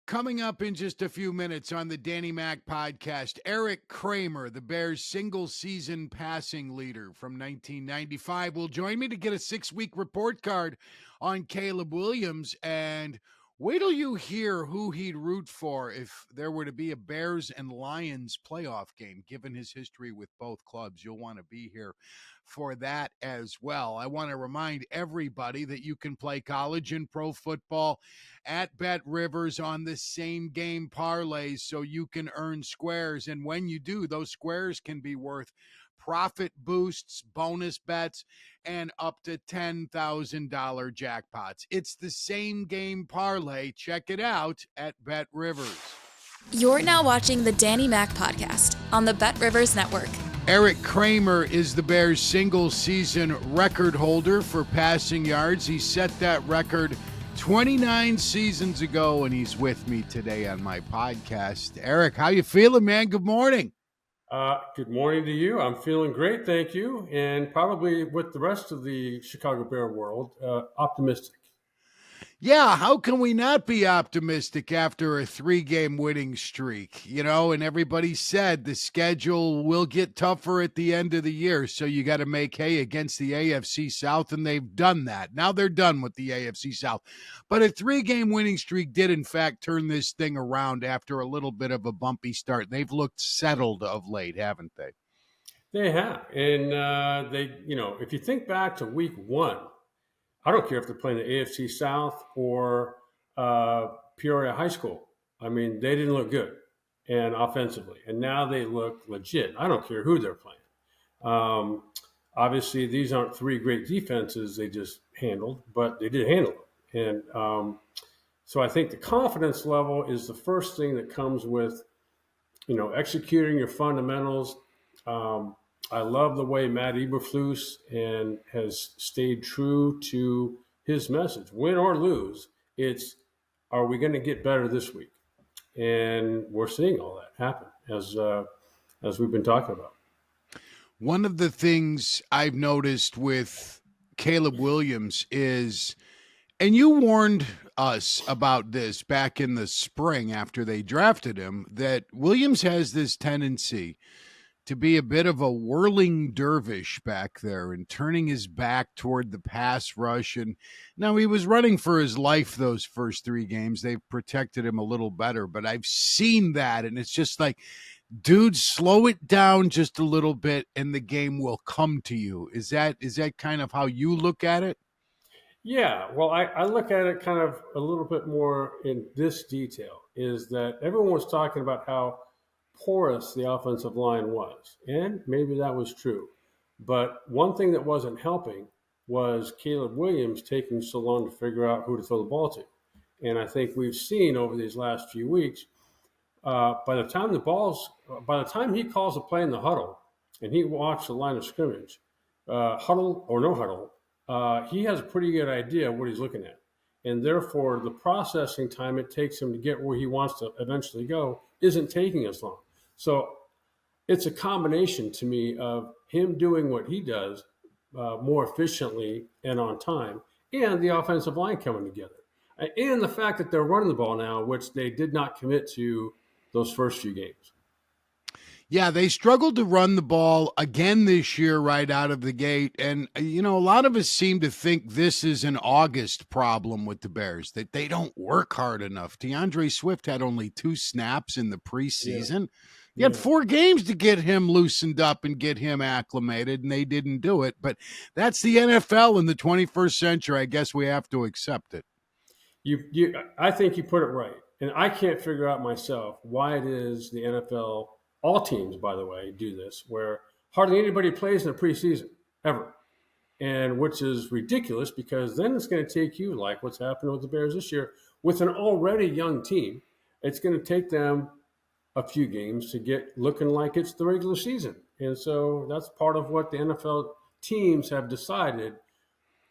Coming up in just a few minutes on the Danny Mac podcast, Erik Kramer, the Bears' single-season passing leader from 1995, will join me to get a 6-week report card on Caleb Williams. And wait till you hear who he'd root for if there were to be a Bears and Lions playoff game, given his history with both clubs. You'll want to be here for that as well. I want to remind everybody that you can play college and pro football at Bet Rivers on the same game parlays so you can earn squares. And when you do, those squares can be worth profit boosts, bonus bets, and up to $10,000 jackpots. It's the same game parlay. Check it out at Bet Rivers. You're now watching the Danny Mac podcast on the Bet Rivers Network. Erik Kramer is the Bears' single-season record holder for passing yards. He set that record 29 seasons ago, and he's with me today on my podcast. Erik, how you feeling, man? Good morning. Good morning to you. I'm feeling great, thank you. And probably with the rest of the Chicago Bear world, optimistic. Yeah, how can we not be optimistic after a 3-game winning streak? You know, and everybody said the schedule will get tougher at the end of the year, so you got to make hay against the AFC South, and they've done that. Now they're done with the AFC South. But a 3-game winning streak did, in fact, turn this thing around after a little bit of a bumpy start. They've looked settled of late, haven't they? They have. And if you think back to week 1, I don't care if they're playing the AFC South or Peoria High School. I mean, they didn't look good and offensively, and now they look legit. I don't care who they're playing. Obviously, these aren't 3 great defenses they just handled, but they did handle it. And so I think the confidence level is the first thing that comes with, executing your fundamentals. I love the way Matt Eberflus has stayed true to his message. Win or lose, it's, are we going to get better this week? And we're seeing all that happen as we've been talking about. One of the things I've noticed with Caleb Williams is, and you warned us about this back in the spring after they drafted him, that Williams has this tendency to be a bit of a whirling dervish back there and turning his back toward the pass rush. And now he was running for his life those first 3 games. They've protected him a little better, but I've seen that, and it's just like, dude, slow it down just a little bit and the game will come to you. Is that kind of how you look at it? Yeah, well, I look at it kind of a little bit more in this detail, is that everyone was talking about how porous the offensive line was, and maybe that was true. But one thing that wasn't helping was Caleb Williams taking so long to figure out who to throw the ball to. And I think we've seen over these last few weeks, by the time he calls a play in the huddle and he walks the line of scrimmage, huddle or no huddle, he has a pretty good idea of what he's looking at. And therefore, the processing time it takes him to get where he wants to eventually go isn't taking as long. So it's a combination to me of him doing what he does more efficiently and on time, and the offensive line coming together. And the fact that they're running the ball now, which they did not commit to those first few games. Yeah, they struggled to run the ball again this year right out of the gate. And, a lot of us seem to think this is an August problem with the Bears, that they don't work hard enough. DeAndre Swift had only 2 snaps in the preseason. You had 4 games to get him loosened up and get him acclimated, and they didn't do it. But that's the NFL in the 21st century. I guess we have to accept it. I think you put it right. And I can't figure out myself why it is the NFL, all teams, by the way, do this, where hardly anybody plays in the preseason, ever. And which is ridiculous, because then it's going to take you, like what's happened with the Bears this year, with an already young team, it's going to take them a few games to get looking like it's the regular season. And so that's part of what the NFL teams have decided.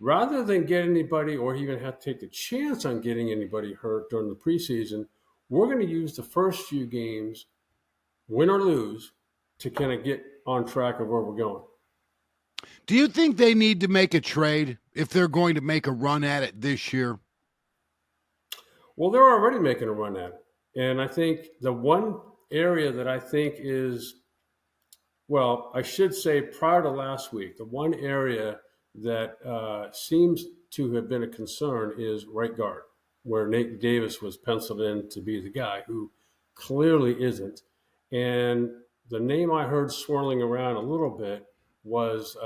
Rather than get anybody or even have to take the chance on getting anybody hurt during the preseason, we're going to use the first few games, win or lose, to kind of get on track of where we're going. Do you think they need to make a trade if they're going to make a run at it this year? Well, they're already making a run at it. And I think the one area that I think is, well, I should say prior to last week, the one area that seems to have been a concern is right guard, where Nate Davis was penciled in to be the guy who clearly isn't. And the name I heard swirling around a little bit was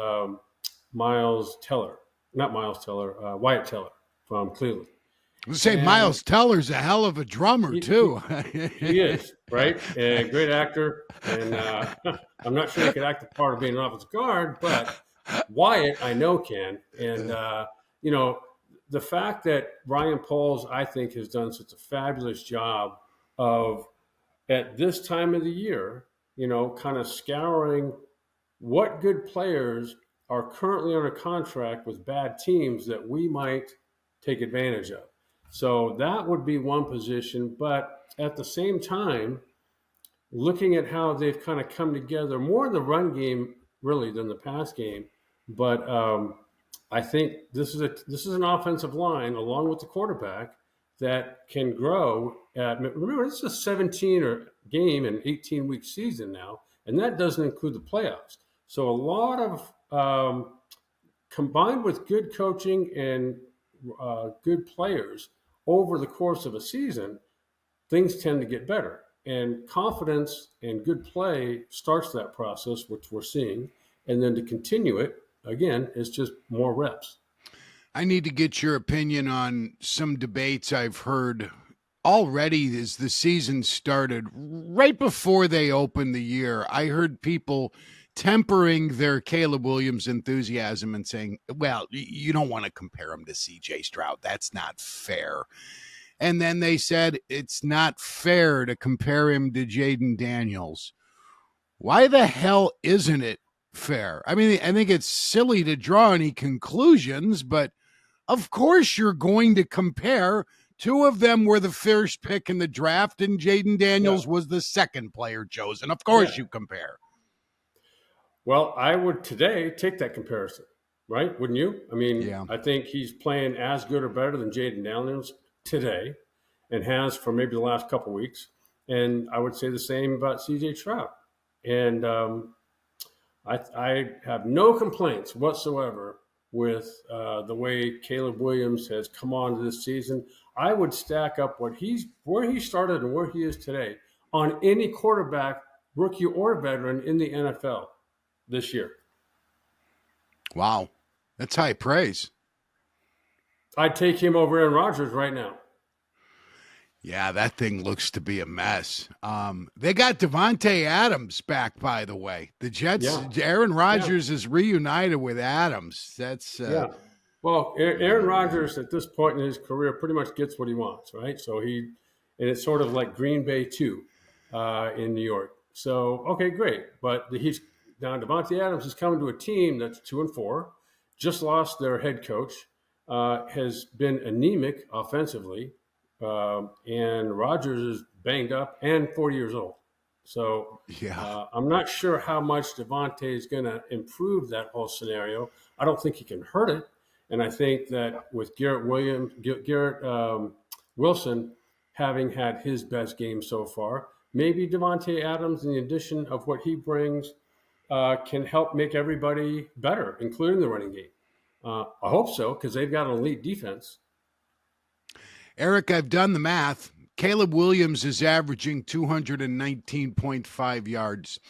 Miles Teller, not Miles Teller, Wyatt Teller from Cleveland. Let's say And Miles Teller's a hell of a drummer, he, too. he is, right? And great actor. And I'm not sure he could act the part of being an offensive guard, but Wyatt, I know, can. And, the fact that Ryan Poles, I think, has done such a fabulous job of, at this time of the year, kind of scouring what good players are currently under contract with bad teams that we might take advantage of. So that would be one position. But at the same time, looking at how they've kind of come together, more in the run game really than the pass game. But I think this is an offensive line along with the quarterback that can grow. Remember, this is a 17 or game and 18-week season now, and that doesn't include the playoffs. So a lot of combined with good coaching and good players over the course of a season, things tend to get better. And confidence and good play starts that process, which we're seeing. And then to continue it, again, is just more reps. I need to get your opinion on some debates I've heard already as the season started. Right before they opened the year, I heard people tempering their Caleb Williams enthusiasm and saying, well, you don't want to compare him to CJ Stroud. That's not fair. And then they said it's not fair to compare him to Jayden Daniels. Why the hell isn't it fair? I mean, I think it's silly to draw any conclusions, but of course you're going to compare. Two of them were the first pick in the draft, and Jayden Daniels was the second player chosen. Of course you compare. Well, I would today take that comparison, right? Wouldn't you? I mean, I think he's playing as good or better than Jayden Daniels today and has for maybe the last couple of weeks. And I would say the same about CJ Stroud. And I have no complaints whatsoever with the way Caleb Williams has come on to this season. I would stack up where he started and where he is today on any quarterback, rookie or veteran in the NFL this year. Wow. That's high praise. I'd take him over Aaron Rodgers right now. Yeah, that thing looks to be a mess. They got Devontae Adams back, by the way. The Jets, Aaron Rodgers is reunited with Adams. That's Well, Aaron Rodgers at this point in his career pretty much gets what he wants, right? So and it's sort of like Green Bay 2 in New York. So, okay, great. But now Devontae Adams is coming to a team that's 2-4, just lost their head coach, has been anemic offensively, and Rodgers is banged up and 40 years old. So I'm not sure how much Devontae is going to improve that whole scenario. I don't think he can hurt it. And I think that with Garrett Wilson having had his best game so far, maybe Devontae Adams, in the addition of what he brings, can help make everybody better, including the running game. I hope so, because they've got an elite defense. Eric, I've done the math. Caleb Williams is averaging 219.5 yards.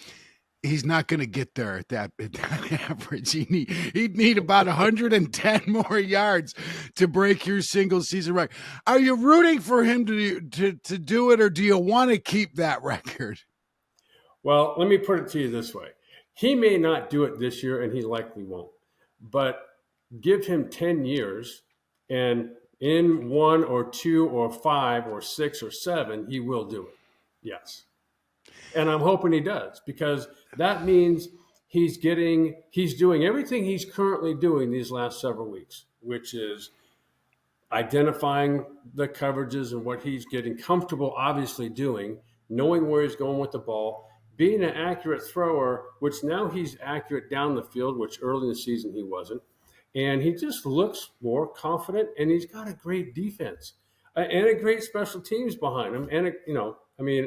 He's not going to get there at that average. He'd need about 110 more yards to break your single season record. Are you rooting for him to do it, or do you want to keep that record? Well, let me put it to you this way. He may not do it this year, and he likely won't. But give him 10 years, and in 1 or 2 or 5 or 6 or 7, he will do it. Yes. And I'm hoping he does, because that means he's doing everything he's currently doing these last several weeks, which is identifying the coverages and what he's getting comfortable, obviously doing, knowing where he's going with the ball, being an accurate thrower, which now he's accurate down the field, which early in the season he wasn't. And he just looks more confident, and he's got a great defense. and a great special teams behind them. And,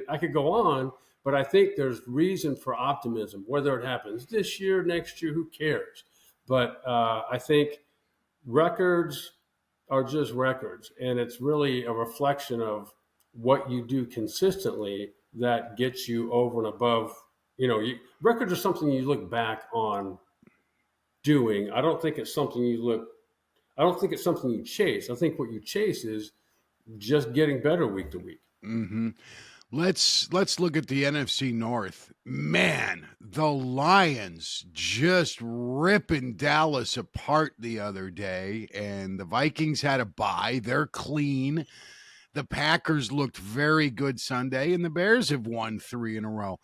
I could go on, but I think there's reason for optimism. Whether it happens this year, next year, who cares? But I think records are just records, and it's really a reflection of what you do consistently that gets you over and above. Records are something you look back on doing. I don't think it's something you chase. I think what you chase is just getting better week to week. Mm-hmm. Let's look at the NFC North. Man, the Lions just ripping Dallas apart the other day, and the Vikings had a bye. They're clean. The Packers looked very good Sunday, and the Bears have won 3 in a row.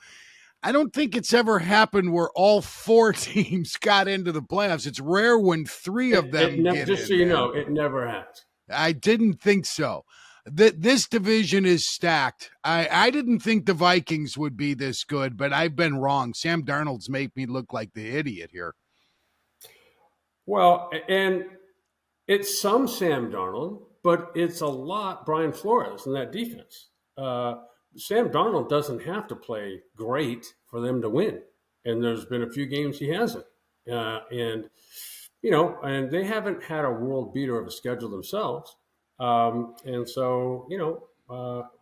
I don't think it's ever happened where all 4 teams got into the playoffs. It's rare when 3 of them get just in, so you man. know, it never has. I didn't think so. This division is stacked. I didn't think the Vikings would be this good, but I've been wrong. Sam Darnold's made me look like the idiot here. Well, and it's some Sam Darnold, but it's a lot Brian Flores in that defense. Sam Darnold doesn't have to play great for them to win, and there's been a few games he hasn't. And they haven't had a world beater of a schedule themselves. And so,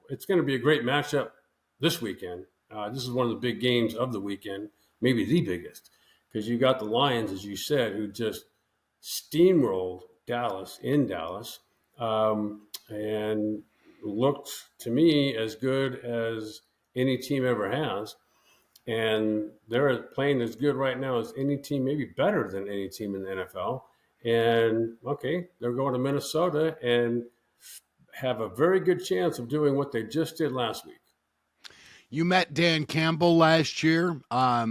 it's going to be a great matchup this weekend. This is one of the big games of the weekend, maybe the biggest, because you got the Lions, as you said, who just steamrolled Dallas in Dallas, and looked to me as good as any team ever has. And they're playing as good right now as any team, maybe better than any team in the NFL. And, okay, they're going to Minnesota and have a very good chance of doing what they just did last week. You met Dan Campbell last year. I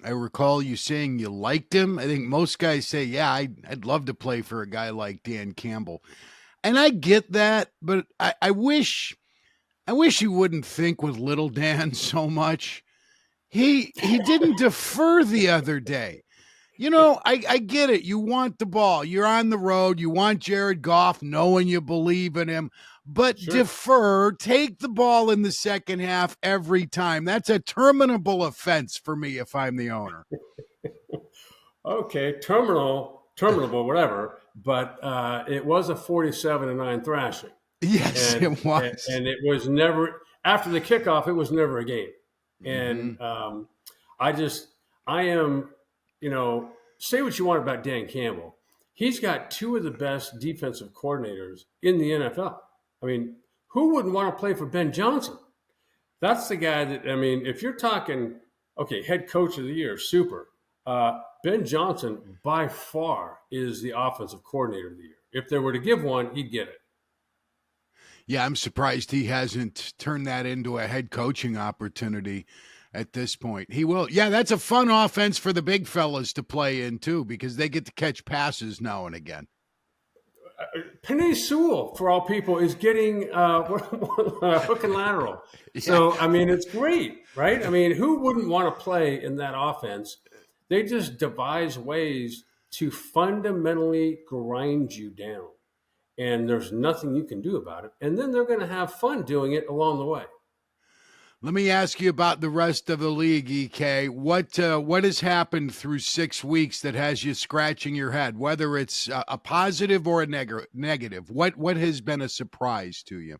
recall you saying you liked him. I think most guys say, yeah, I'd love to play for a guy like Dan Campbell. And I get that, but I wish he wouldn't think with little Dan so much. He didn't defer the other day. I get it. You want the ball. You're on the road. You want Jared Goff knowing you believe in him. But Sure. Defer, take the ball in the second half every time. That's a terminable offense for me if I'm the owner. Okay, terminable, whatever. But it was a 47-9 thrashing. Yes, it was. And it was never, after the kickoff, it was never a game. And I am, say what you want about Dan Campbell. He's got 2 of the best defensive coordinators in the NFL. I mean, who wouldn't want to play for Ben Johnson? That's the guy that, if you're talking, okay, head coach of the year, super. Ben Johnson, by far, is the offensive coordinator of the year. If there were to give one, he'd get it. Yeah, I'm surprised he hasn't turned that into a head coaching opportunity at this point. He will. Yeah, that's a fun offense for the big fellas to play in, too, because they get to catch passes now and again. Penei Sewell, for all people, is getting hook and lateral. Yeah. So, it's great, right? Who wouldn't want to play in that offense? They just devise ways to fundamentally grind you down. And there's nothing you can do about it. And then they're going to have fun doing it along the way. Let me ask you about the rest of the league, EK. What has happened through 6 weeks that has you scratching your head, whether it's a positive or a negative? What has been a surprise to you?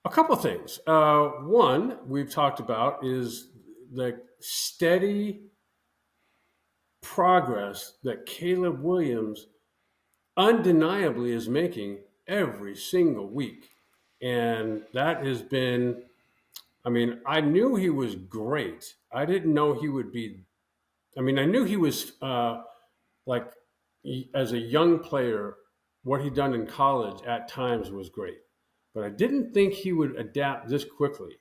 A couple of things. One we've talked about is the steady progress that Caleb Williams undeniably is making every single week. And that has been, I knew he was great. I didn't know he would be, I knew he was as a young player, what he'd done in college at times was great. But I didn't think he would adapt this quickly,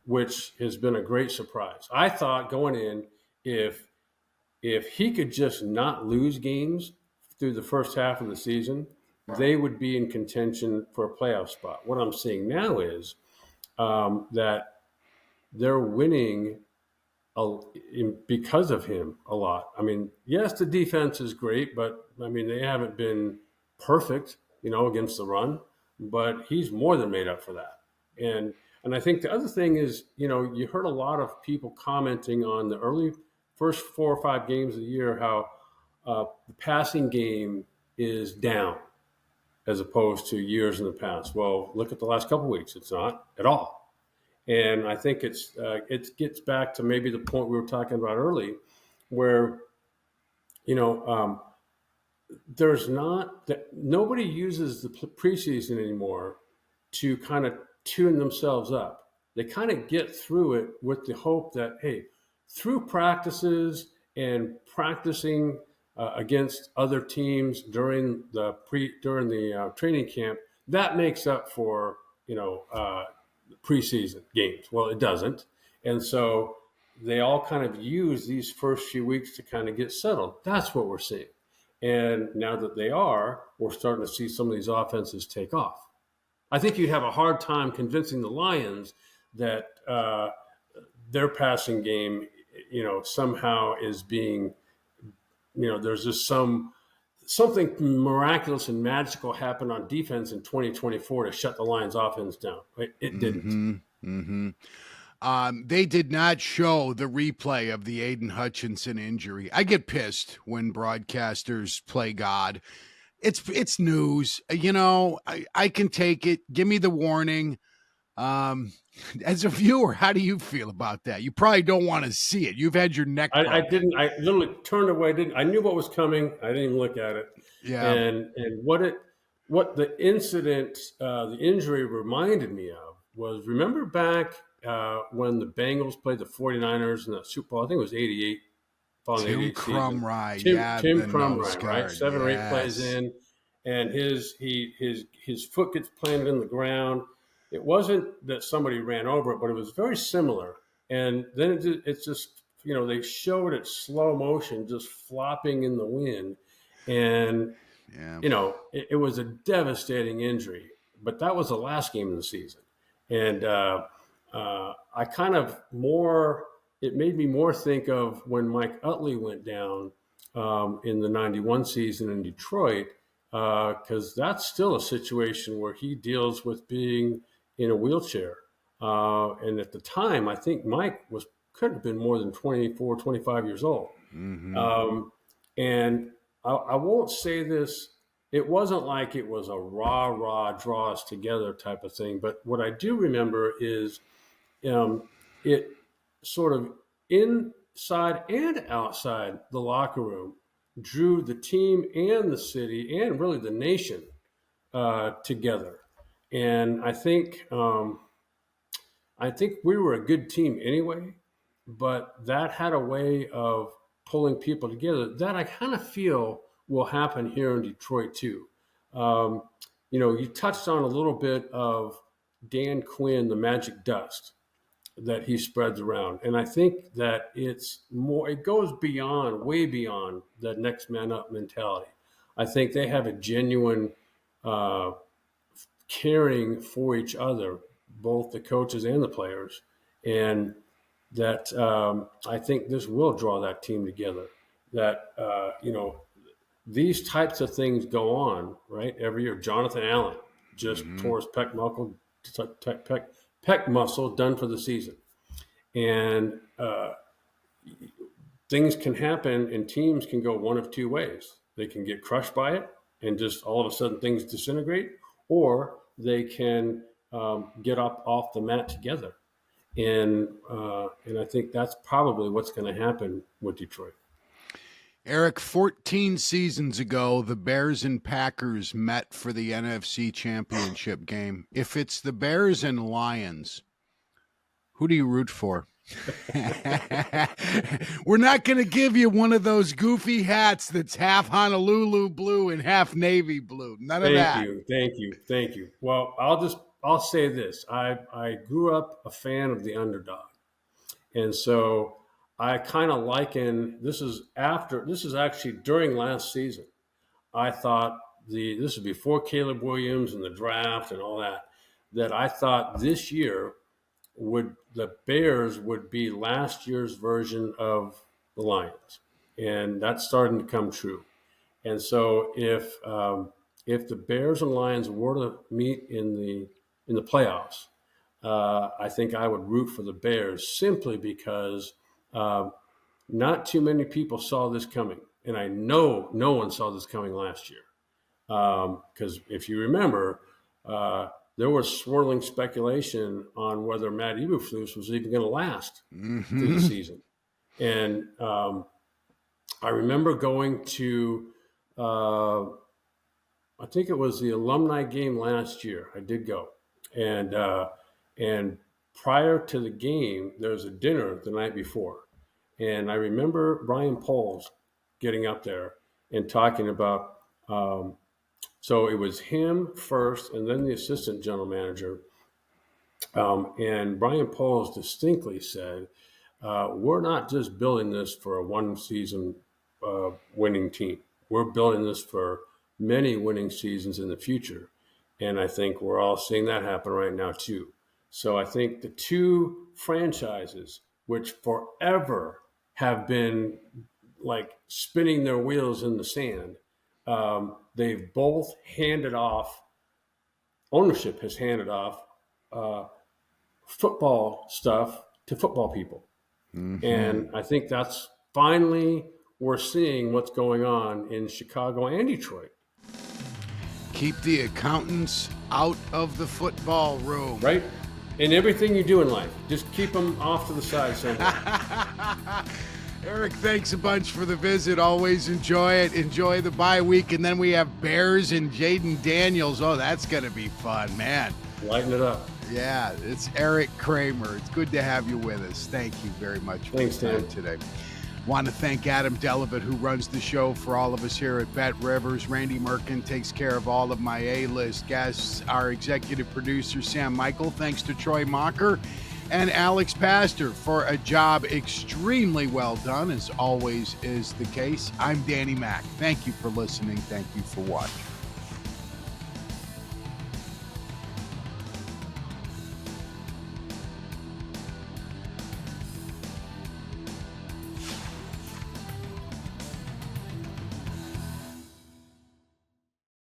which has been a great surprise. I thought going in, if he could just not lose games through the first half of the season, they would be in contention for a playoff spot. What I'm seeing now is that they're winning because of him a lot. Yes, the defense is great, but they haven't been perfect. against the run, but he's more than made up for that. And I think the other thing is, you heard a lot of people commenting on the early first 4 or 5 games of the year how the passing game is down as opposed to years in the past. Well, look at the last couple of weeks; it's not at all. And I think it gets back to maybe the point we were talking about early, where there's not that nobody uses the preseason anymore to kind of tune themselves up. They kind of get through it with the hope that, hey, through practices and practicing against other teams during the training camp, that makes up for preseason games. Well, it doesn't, and so they all kind of use these first few weeks to kind of get settled. That's what we're seeing. And now that we're starting to see some of these offenses take off. I think you'd have a hard time convincing the Lions that their passing game, somehow is being, there's just something miraculous and magical happened on defense in 2024 to shut the Lions offense down. It didn't. Mm-hmm. They did not show the replay of the Aiden Hutchinson injury. I get pissed when broadcasters play God. It's news. I can take it. Give me the warning. As a viewer, how do you feel about that? You probably don't want to see it. You've had your neck. I didn't. I literally turned away. I knew what was coming. I didn't even look at it. Yeah. And what the incident, the injury reminded me of was, remember back when the Bengals played the 49ers in the Super Bowl? I think it was 88. Tim Crumrye. Tim Crumrye, right? 7 or 8 plays in, and his foot gets planted in the ground. It wasn't that somebody ran over it, but it was very similar. And then it's just, they showed it slow motion, just flopping in the wind. And, it was a devastating injury. But that was the last game of the season. And I kind of it made me more think of when Mike Utley went down in the 91 season in Detroit, because that's still a situation where he deals with being in a wheelchair. And at the time, I think Mike could have been more than 24, 25 years old. Mm-hmm. And I won't say this, it wasn't like it was a rah, draw us together type of thing. But what I do remember is it sort of inside and outside the locker room drew the team and the city and really the nation together. And I think we were a good team anyway, but that had a way of pulling people together that I kind of feel will happen here in Detroit too. You touched on a little bit of Dan Quinn, the magic dust that he spreads around. And I think that it goes way beyond the next man up mentality. I think they have a genuine caring for each other, both the coaches and the players. And that I think this will draw that team together. That, these types of things go on, right? Every year. Jonathan Allen just tore his pec muscle, done for the season. And things can happen and teams can go one of two ways. They can get crushed by it and just all of a sudden things disintegrate, or they can get up off the mat together. And I think that's probably what's going to happen with Detroit. Eric, 14 seasons ago, the Bears and Packers met for the NFC Championship game. If it's the Bears and Lions, who do you root for? We're not going to give you one of those goofy hats that's half Honolulu blue and half navy blue. None of that. Thank you. Well, I'll say this. I grew up a fan of the underdog. And so I kind of liken, this is actually during last season. I thought this was before Caleb Williams and the draft and all that I thought this year the Bears would be last year's version of the Lions. And that's starting to come true. And so if if the Bears and Lions were to meet in the playoffs, I think I would root for the Bears simply because not too many people saw this coming. And I know no one saw this coming last year. Because if you remember, there was swirling speculation on whether Matt Eberflus was even going to last through the season. And I remember going to, I think it was the alumni game last year. I did go. And prior to the game, there was a dinner the night before. And I remember Brian Poles getting up there and talking about, so it was him first and then the assistant general manager. And Brian Poles distinctly said, we're not just building this for a one-season winning team. We're building this for many winning seasons in the future. And I think we're all seeing that happen right now, too. So I think the two franchises, which forever have been like spinning their wheels in the sand, they've both handed off, ownership has handed off football stuff to football people. And I think that's finally, we're seeing what's going on in Chicago and Detroit. Keep the accountants out of the football room. Right? In everything you do in life, just keep them off to the side somewhere. Eric, thanks a bunch for the visit. Always enjoy it. Enjoy the bye week. And then we have Bears and Jayden Daniels. Oh, that's going to be fun, man. Lighten it up. Yeah, it's Erik Kramer. It's good to have you with us. Thank you very much for your time today. Want to thank Adam Delavitt, who runs the show for all of us here at Bet Rivers. Randy Merkin takes care of all of my A-list guests. Our executive producer, Sam Michael. Thanks to Troy Mocker and Alex Pastor for a job extremely well done, as always is the case. I'm Danny Mac. Thank you for listening. Thank you for watching.